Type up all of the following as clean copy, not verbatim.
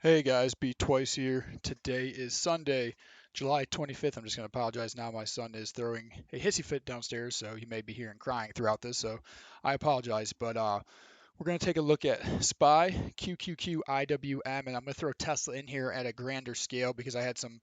Hey guys, Beat Twice here. Today is Sunday, July 25th. I'm just going to apologize now. My son is throwing a hissy fit downstairs, so he may be hearing crying throughout this, so I apologize. But we're going to take a look at SPY, QQQ, IWM, and I'm going to throw Tesla in here at a grander scale because I had some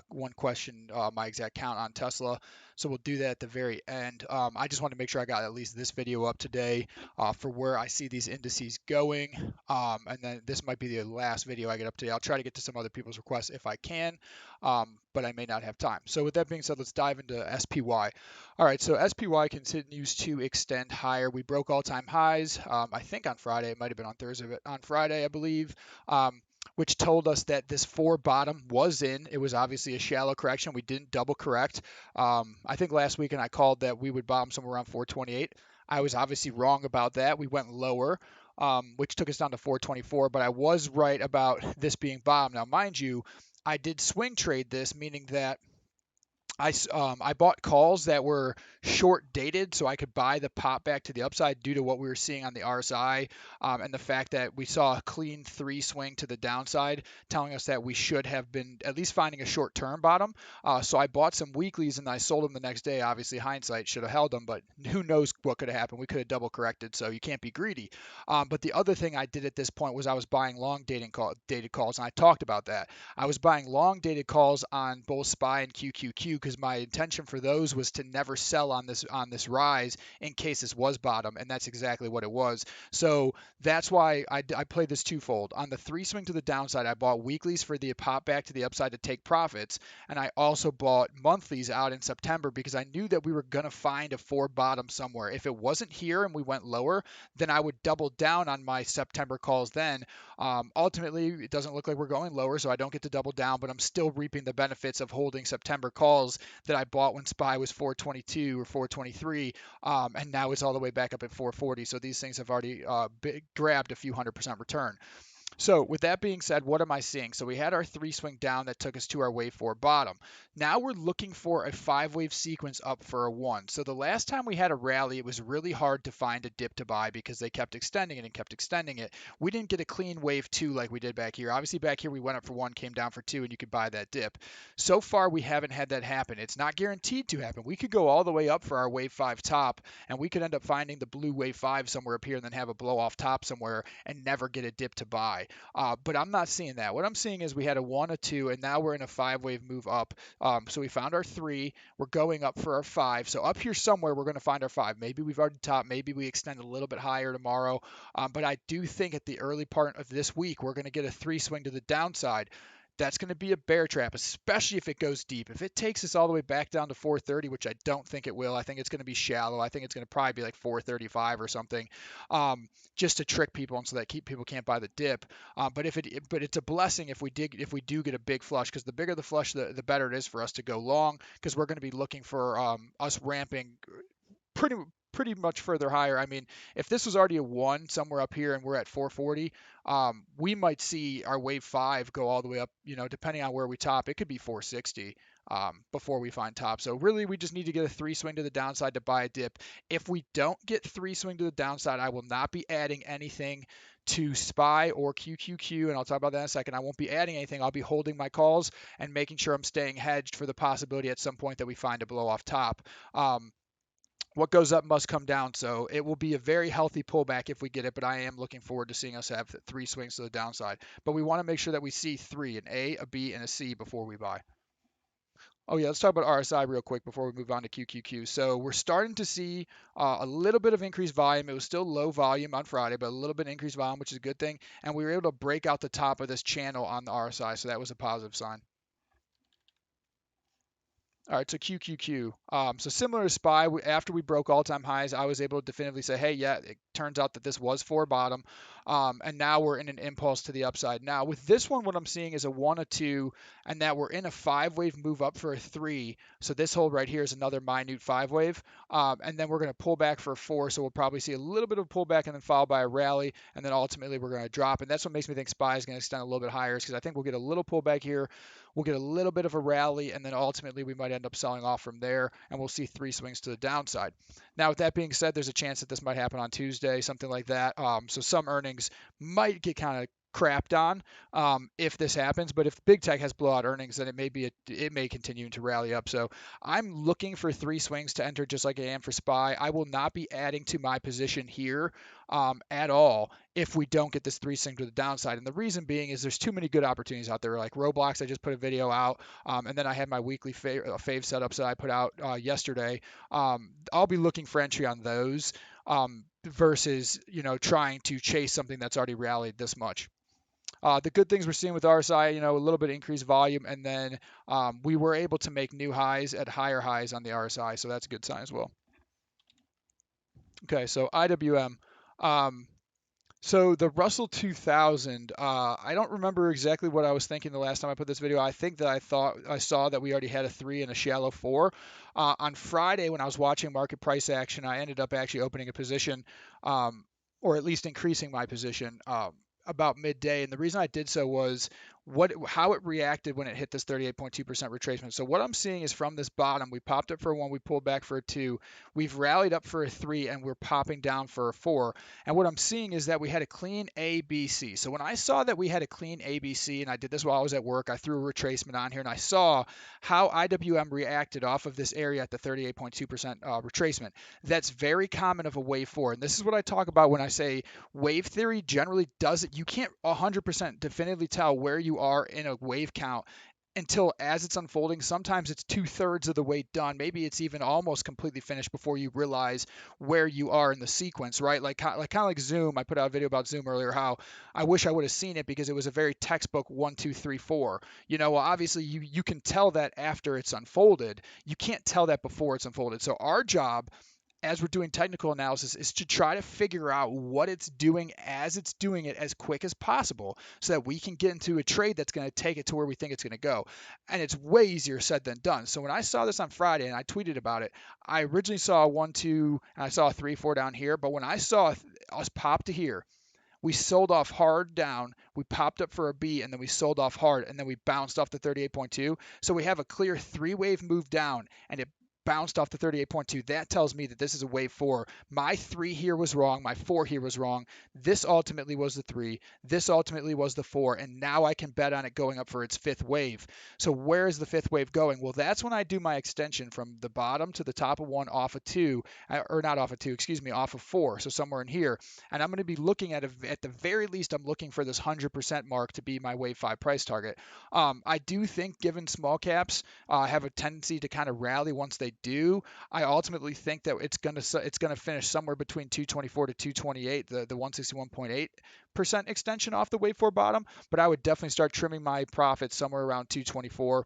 one question my exact count on Tesla. So we'll do that at the very end. I just want to make sure I got at least this video up today for where I see these indices going. And then this might be the last video I get up today. I'll try to get to some other people's requests if I can, but I may not have time. So with that being said, let's dive into SPY. All right, so SPY continues to extend higher. We broke all-time highs, I think on Friday. It might have been on Thursday, but on Friday, I believe, which told us that this four bottom was in. It was obviously a shallow correction. We didn't double correct. I think last weekend I called that we would bottom somewhere around 428. I was obviously wrong about that. We went lower, which took us down to 424, but I was right about this being bottom. Now, mind you, I did swing trade this, meaning that I bought calls that were short dated so I could buy the pop back to the upside due to what we were seeing on the RSI and the fact that we saw a clean three swing to the downside, telling us that we should have been at least finding a short term bottom. So I bought some weeklies and I sold them the next day. Obviously, hindsight should have held them, but who knows what could have happened? We could have double corrected, so you can't be greedy. But the other thing I did at this point was I was buying long dated calls, and I talked about that. I was buying long dated calls on both SPY and QQQ because my intention for those was to never sell on this rise in case this was bottom, and that's exactly what it was. So that's why I played this twofold. On the three swing to the downside, I bought weeklies for the pop back to the upside to take profits, and I also bought monthlies out in September because I knew that we were going to find a four bottom somewhere. If it wasn't here and we went lower, then I would double down on my September calls then. Ultimately, it doesn't look like we're going lower, so I don't get to double down, but I'm still reaping the benefits of holding September calls that I bought when SPY was 422 or 423, and now it's all the way back up at 440. So these things have already grabbed a few 100% return. So with that being said, what am I seeing? So we had our three swing down that took us to our wave four bottom. Now we're looking for a five wave sequence up for a one. So the last time we had a rally, it was really hard to find a dip to buy because they kept extending it and kept extending it. We didn't get a clean wave two like we did back here. Obviously back here we went up for one, came down for two, and you could buy that dip. So far we haven't had that happen. It's not guaranteed to happen. We could go all the way up for our wave five top, and we could end up finding the blue wave five somewhere up here and then have a blow off top somewhere and never get a dip to buy. But I'm not seeing that. What I'm seeing is we had a one, a two, and now we're in a five wave move up. So we found our three. We're going up for our five. So up here somewhere, we're going to find our five. Maybe we've already topped. Maybe we extend a little bit higher tomorrow. But I do think at the early part of this week, we're going to get a three swing to the downside. That's going to be a bear trap, especially if it goes deep. If it takes us all the way back down to 430, which I don't think it will, I think it's going to be shallow. I think it's going to probably be like 435 or something, just to trick people and so that people can't buy the dip. But it's a blessing if we do get a big flush, because the bigger the flush, the better it is for us to go long, because we're going to be looking for us ramping pretty pretty much further higher. I mean, if this was already a one somewhere up here and we're at 440, we might see our wave five go all the way up. Depending on where we top, it could be 460 before we find top. So really, we just need to get a three swing to the downside to buy a dip. If we don't get three swing to the downside, I will not be adding anything to SPY or QQQ, and I'll talk about that in a second. I won't be adding anything. I'll be holding my calls and making sure I'm staying hedged for the possibility at some point that we find a blow off top. What goes up must come down. So it will be a very healthy pullback if we get it, but I am looking forward to seeing us have three swings to the downside. But we want to make sure that we see three, an A, a B, and a C before we buy. Oh yeah, let's talk about RSI real quick before we move on to QQQ. So we're starting to see a little bit of increased volume. It was still low volume on Friday, but a little bit increased volume, which is a good thing. And we were able to break out the top of this channel on the RSI, so that was a positive sign. All right, so QQQ. So similar to SPY, after we broke all-time highs, I was able to definitively say, hey, yeah, it turns out that this was for bottom, and now we're in an impulse to the upside. Now, with this one, what I'm seeing is a one, a two, and that we're in a five-wave move up for a three. So this hold right here is another minute five-wave, and then we're going to pull back for a four, so we'll probably see a little bit of pullback and then followed by a rally, and then ultimately we're going to drop. And that's what makes me think SPY is going to extend a little bit higher, because I think we'll get a little pullback here, we'll get a little bit of a rally, and then ultimately we might end up selling off from there, and we'll see three swings to the downside. Now, with that being said, there's a chance that this might happen on Tuesday, something like that. So some earnings might get kind of crapped on if this happens. But if big tech has blowout earnings, then it may continue to rally up. So I'm looking for 3 swings to enter, just like I am for SPY. I will not be adding to my position here at all if we don't get this 3 swing to the downside. And the reason being is there's too many good opportunities out there, like Roblox. I just put a video out, and then I had my weekly fave setups that I put out yesterday. I'll be looking for entry on those versus trying to chase something that's already rallied this much. The good things we're seeing with RSI, a little bit increased volume, and then we were able to make new highs at higher highs on the RSI, so that's a good sign as well. Okay, so IWM. So the Russell 2000, I don't remember exactly what I was thinking the last time I put this video. I think that I saw that we already had a 3 and a shallow 4. On Friday, when I was watching market price action, I ended up actually opening a position, or at least increasing my position about midday. And the reason I did so was how it reacted when it hit this 38.2% retracement. So what I'm seeing is from this bottom, we popped up for a 1, we pulled back for a 2, we've rallied up for a 3, and we're popping down for a 4. And what I'm seeing is that we had a clean ABC. So when I saw that we had a clean ABC, and I did this while I was at work, I threw a retracement on here, and I saw how IWM reacted off of this area at the 38.2% retracement. That's very common of a wave 4. And this is what I talk about when I say wave theory generally doesn't, you can't 100% definitively tell where you are in a wave count until as it's unfolding. Sometimes it's 2/3 of the way done. Maybe it's even almost completely finished before you realize where you are in the sequence, right? Kind of like Zoom. I put out a video about Zoom earlier, how I wish I would have seen it because it was a very textbook 1, 2, 3, 4. Well, obviously you can tell that after it's unfolded. You can't tell that before it's unfolded. So our job as we're doing technical analysis is to try to figure out what it's doing as it's doing it as quick as possible so that we can get into a trade that's going to take it to where we think it's going to go. And it's way easier said than done. So when I saw this on Friday and I tweeted about it, I originally saw a 1, 2, and I saw a 3, 4 down here. But when I saw us pop to here, we sold off hard down, we popped up for a B, and then we sold off hard, and then we bounced off the 38.2. So we have a clear 3-wave move down, and it bounced off the 38.2. That tells me that this is a wave 4. My 3 here was wrong. My 4 here was wrong. This ultimately was the 3. This ultimately was the 4. And now I can bet on it going up for its 5th wave. So where is the 5th wave going? Well, that's when I do my extension from the bottom to the top of 1 off of 2, or not off of 2, excuse me, off of 4. So somewhere in here. And I'm going to be looking at the very least, I'm looking for this 100% mark to be my wave 5 price target. I do think given small caps have a tendency to kind of rally once they do, I ultimately think that it's gonna finish somewhere between 224 to 228, the 161.8% extension off the wave 4 bottom. But I would definitely start trimming my profits somewhere around 224,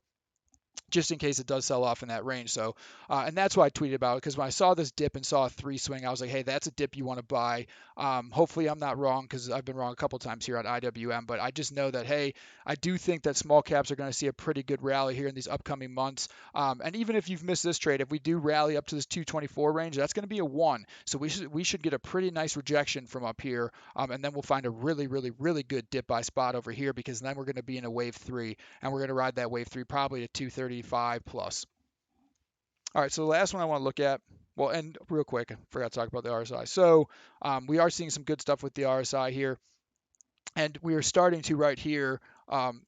just in case it does sell off in that range. So, and that's why I tweeted about it, because when I saw this dip and saw a 3 swing, I was like, hey, that's a dip you want to buy. Hopefully I'm not wrong, because I've been wrong a couple times here on IWM, but I just know that, hey, I do think that small caps are going to see a pretty good rally here in these upcoming months. And even if you've missed this trade, if we do rally up to this 224 range, that's going to be a 1. So we should get a pretty nice rejection from up here, and then we'll find a really, really, really good dip by spot over here, because then we're going to be in a wave 3, and we're going to ride that wave 3 probably to 235 plus. All right, so the last one I want to look at, well, and real quick, I forgot to talk about the RSI. So we are seeing some good stuff with the RSI here, and we are starting to right here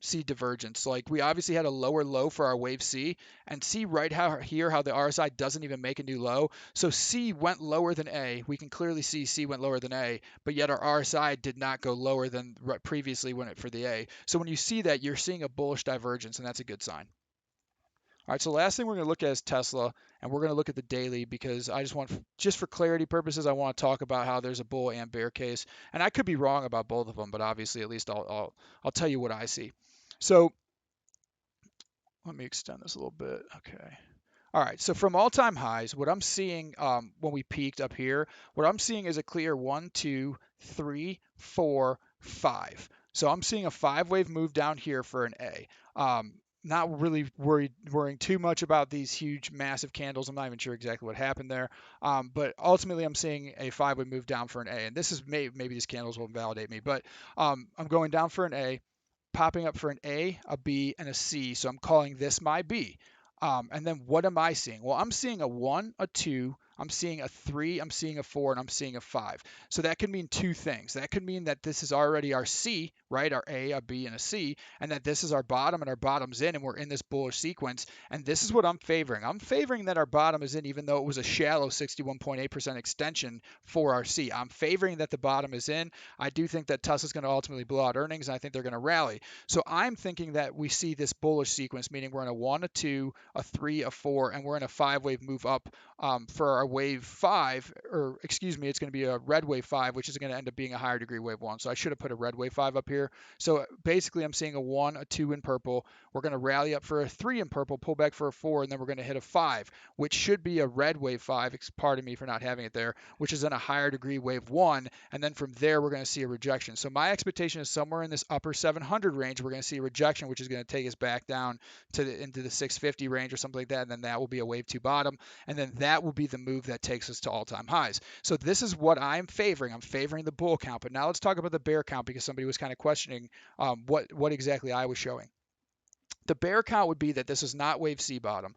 see divergence. Like we obviously had a lower low for our wave C, and see right how the RSI doesn't even make a new low. So C went lower than A. We can clearly see C went lower than A, but yet our RSI did not go lower than previously when it for the A. So when you see that, you're seeing a bullish divergence, and that's a good sign. All right, so the last thing we're going to look at is Tesla, and we're going to look at the daily, because I just for clarity purposes, I want to talk about how there's a bull and bear case, and I could be wrong about both of them, but obviously at least I'll tell you what I see. So let me extend this a little bit. Okay. All right, so from all-time highs, what I'm seeing when we peaked up here, what I'm seeing is a clear 1, 2, 3, 4, 5. So I'm seeing a 5-wave move down here for an A. Not really worrying too much about these huge, massive candles. I'm not even sure exactly what happened there. But ultimately, I'm seeing a 5-wave move down for an A. And this is maybe these candles will validate me. But I'm going down for an A, popping up for an A, a B, and a C. So I'm calling this my B. And then what am I seeing? Well, I'm seeing a 1, a 2, I'm seeing a 3, I'm seeing a 4, and I'm seeing a 5. So that could mean two things. That could mean that this is already our C, right? Our A, a B, and a C, and that this is our bottom and our bottom's in, and we're in this bullish sequence. And this is what I'm favoring. I'm favoring that our bottom is in, even though it was a shallow 61.8% extension for our C. I'm favoring that the bottom is in. I do think that Tesla's going to ultimately blow out earnings, and I think they're going to rally. So I'm thinking that we see this bullish sequence, meaning we're in a 1, a 2, a 3, a 4, and we're in a 5-wave move up for our wave 5, or excuse me, it's going to be a red wave 5, which is going to end up being a higher degree wave 1. So I should have put a red wave 5 up here. So basically, I'm seeing a 1, a 2 in purple. We're going to rally up for a 3 in purple, pull back for a 4, and then we're going to hit a 5, which should be a red wave 5. Pardon me for not having it there, which is in a higher degree wave 1. And then from there, we're going to see a rejection. So my expectation is somewhere in this upper 700 range, we're going to see a rejection, which is going to take us back down to into the 650 range or something like that. And then that will be a wave 2 bottom. And then that will be the move that takes us to all-time highs. So this is what I'm favoring. I'm favoring the bull count. But now let's talk about the bear count, because somebody was kind of questioning what exactly I was showing. The bear count would be that this is not wave C bottom,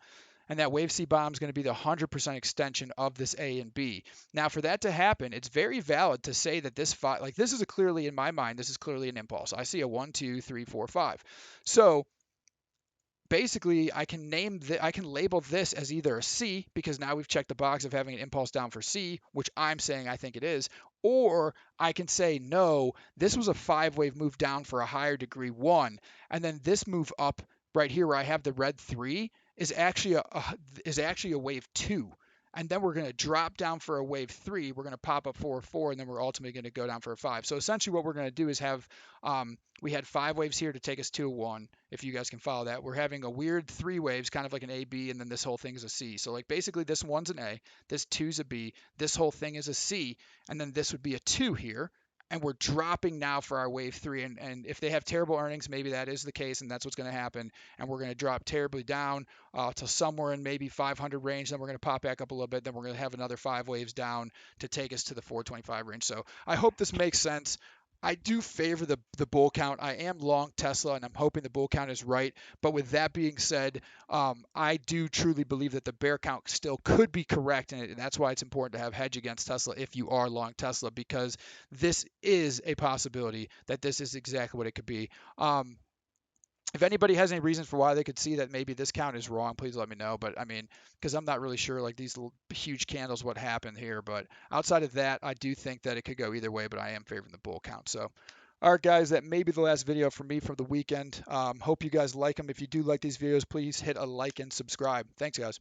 and that wave C bottom is going to be the 100% extension of this A and B. Now, for that to happen, it's very valid to say that this this is clearly, in my mind, this is clearly an impulse. I see a 1, 2, 3, 4, 5. So basically, I can label this as either a C, because now we've checked the box of having an impulse down for C, which I'm saying I think it is, or I can say no, this was a 5-wave move down for a higher degree 1, and then this move up right here where I have the red 3 is actually a wave 2. And then we're going to drop down for a wave 3. We're going to pop up for a 4, and then we're ultimately going to go down for a 5. So essentially what we're going to do is have, we had 5 waves here to take us to a 1, if you guys can follow that. We're having a weird 3 waves, kind of like an A, B, and then this whole thing is a C. So like basically this 1's an A, this 2's a B, this whole thing is a C, and then this would be a 2 here. And we're dropping now for our wave 3. And if they have terrible earnings, maybe that is the case, and that's what's going to happen. And we're going to drop terribly down to somewhere in maybe 500 range. Then we're going to pop back up a little bit. Then we're going to have another 5 waves down to take us to the 425 range. So I hope this makes sense. I do favor the bull count. I am long Tesla, and I'm hoping the bull count is right. But with that being said, I do truly believe that the bear count still could be correct, and that's why it's important to have hedge against Tesla if you are long Tesla, because this is a possibility that this is exactly what it could be. If anybody has any reasons for why they could see that maybe this count is wrong, please let me know. But I mean, because I'm not really sure, like these huge candles, what happened here. But outside of that, I do think that it could go either way, but I am favoring the bull count. So, all right, guys, that may be the last video for me from the weekend. Hope you guys like them. If you do like these videos, please hit a like and subscribe. Thanks, guys.